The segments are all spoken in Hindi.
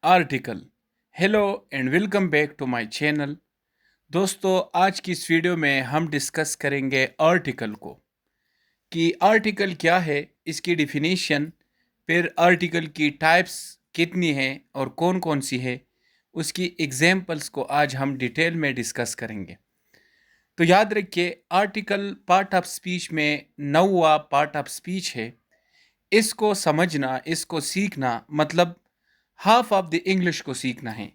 Article. Hello and welcome back to my channel. दोस्तों, आज की इस वीडियो में हम डिस्कस करेंगे आर्टिकल को कि आर्टिकल क्या है, इसकी डिफिनीशन, फिर आर्टिकल की टाइप्स कितनी हैं और कौन कौन सी है, उसकी एग्जांपल्स को आज हम डिटेल में डिस्कस करेंगे। तो याद रखिए, आर्टिकल पार्ट ऑफ स्पीच में 9वां पार्ट ऑफ स्पीच है। इसको समझना, इसको सीखना मतलब हाफ ऑफ द इंग्लिश को सीखना है।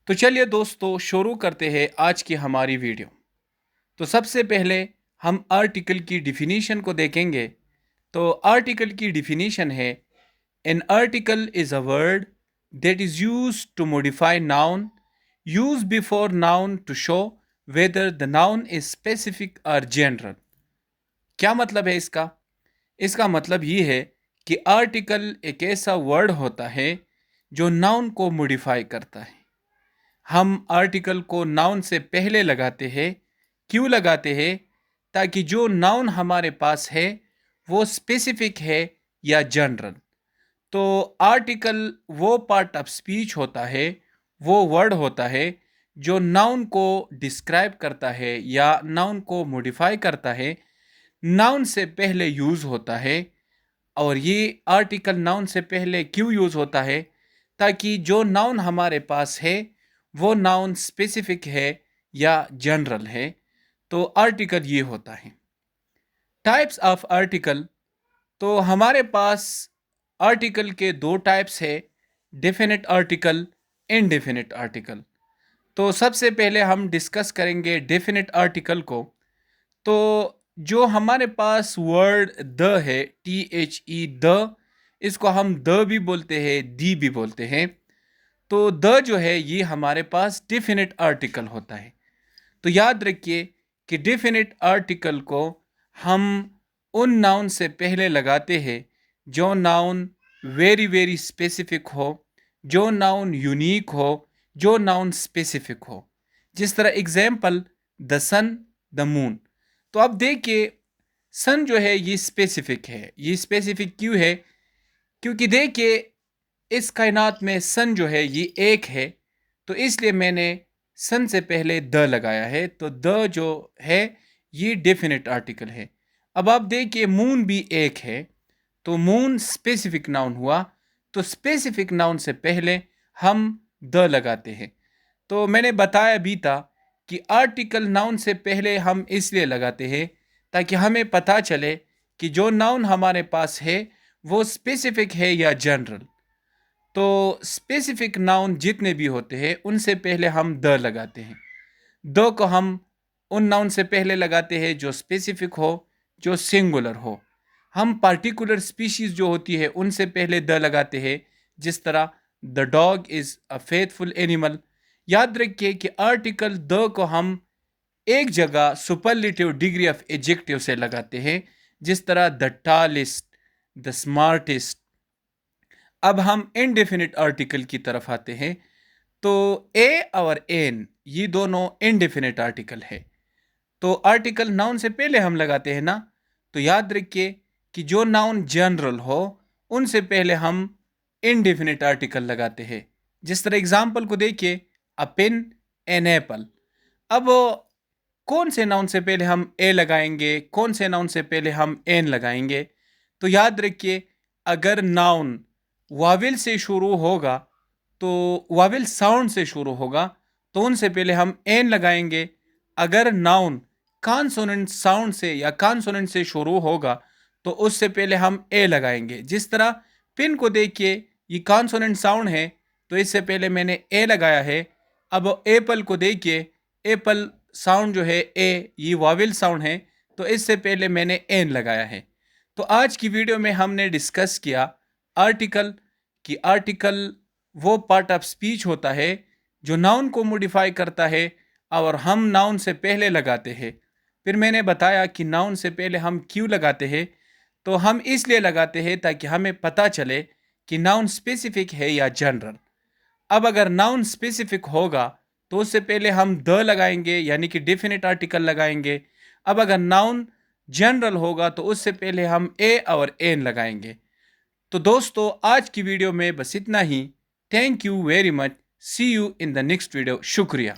तो चलिए दोस्तों, शुरू करते हैं आज की हमारी वीडियो। तो सबसे पहले हम आर्टिकल की डिफिनीशन को देखेंगे। तो आर्टिकल की डिफिनीशन है, an article is a word that is used to modify noun, use before noun to show whether the noun is specific or general. क्या मतलब है इसका? इसका मतलब ये है कि आर्टिकल एक ऐसा वर्ड होता है जो नाउन को मॉडिफाई करता है। हम आर्टिकल को नाउन से पहले लगाते हैं। क्यों लगाते हैं? ताकि जो नाउन हमारे पास है वो स्पेसिफिक है या जनरल। तो आर्टिकल वो पार्ट ऑफ स्पीच होता है, वो वर्ड होता है जो नाउन को डिस्क्राइब करता है या नाउन को मॉडिफाई करता है, नाउन से पहले यूज़ होता है। और ये आर्टिकल नाउन से पहले क्यों यूज़ होता है? ताकि जो नाउन हमारे पास है वो नाउन स्पेसिफिक है या जनरल है। तो आर्टिकल ये होता है। Types of article. तो हमारे पास आर्टिकल के दो टाइप्स है, डेफिनेट आर्टिकल, इनडेफिनेट आर्टिकल। तो सबसे पहले हम डिस्कस करेंगे डेफिनेट आर्टिकल को। तो जो हमारे पास वर्ड द है, THE द, इसको हम द भी बोलते हैं, दी भी बोलते हैं। तो द जो है ये हमारे पास डेफिनेट आर्टिकल होता है। तो याद रखिए कि डेफिनेट आर्टिकल को हम उन नाउन से पहले लगाते हैं जो नाउन वेरी वेरी स्पेसिफिक हो, जो नाउन यूनिक हो, जो नाउन स्पेसिफिक हो। जिस तरह example, the sun, the moon. तो अब देखिए, सन जो है ये स्पेसिफिक है। ये स्पेसिफिक क्यों है? क्योंकि देखिए, इस कायनात में सन जो है ये एक है, तो इसलिए मैंने सन से पहले द लगाया है। तो द जो है ये डेफिनेट आर्टिकल है। अब आप देखिए, मून भी एक है, तो मून स्पेसिफिक नाउन हुआ। तो स्पेसिफिक नाउन से पहले हम द लगाते हैं। तो मैंने बताया भी था कि आर्टिकल नाउन से पहले हम इसलिए लगाते हैं ताकि हमें पता चले कि जो नाउन हमारे पास है वो स्पेसिफिक है या जनरल। तो स्पेसिफिक नाउन जितने भी होते हैं उनसे पहले हम द लगाते हैं। द को हम उन नाउन से पहले लगाते हैं जो स्पेसिफिक हो, जो सिंगुलर हो। हम पार्टिकुलर स्पीशीज जो होती है उनसे पहले द लगाते हैं। जिस तरह the dog is a faithful animal. याद रखिए कि आर्टिकल द को हम एक जगह सुपरलेटिव डिग्री ऑफ एडजेक्टिव से लगाते हैं, जिस तरह द टालेस्ट, द स्मार्टेस्ट। अब हम इनडेफिनिट आर्टिकल की तरफ आते हैं। तो ए और एन ये दोनों इनडेफिनिट आर्टिकल है। तो आर्टिकल नाउन से पहले हम लगाते हैं ना। तो याद रखिए कि जो नाउन जनरल हो उनसे पहले हम इनडेफिनिट आर्टिकल लगाते हैं। जिस तरह एग्जाम्पल को देखिए, अ पेन, एन एप्पल। अब कौन से नाउन से पहले हम ए लगाएंगे, कौन से नाउन से पहले हम एन लगाएंगे? तो याद रखिए, अगर नाउन वाविल से शुरू होगा, तो वाविल साउंड से शुरू होगा, तो उनसे पहले हम एन लगाएंगे। अगर नाउन कॉन्सोनेंट साउंड से या कॉन्सोनेंट से शुरू होगा, तो उससे पहले हम ए लगाएंगे। जिस तरह पिन को देखिए, ये कॉन्सोनेंट साउंड है, तो इससे पहले मैंने ए लगाया है। अब एप्पल को देखिए, एप्पल साउंड जो है ए, ये वाविल साउंड है, तो इससे पहले मैंने एन लगाया है। तो आज की वीडियो में हमने डिस्कस किया आर्टिकल, कि आर्टिकल वो पार्ट ऑफ स्पीच होता है जो नाउन को मॉडिफाई करता है और हम नाउन से पहले लगाते हैं। फिर मैंने बताया कि नाउन से पहले हम क्यों लगाते हैं। तो हम इसलिए लगाते हैं ताकि हमें पता चले कि नाउन स्पेसिफिक है या जनरल। अब अगर नाउन स्पेसिफिक होगा तो उससे पहले हम द लगाएंगे, यानी कि डेफिनेट आर्टिकल लगाएंगे। अब अगर नाउन जनरल होगा तो उससे पहले हम ए और एन लगाएंगे। तो दोस्तों, आज की वीडियो में बस इतना ही। Thank you very much, see you in the next video, शुक्रिया।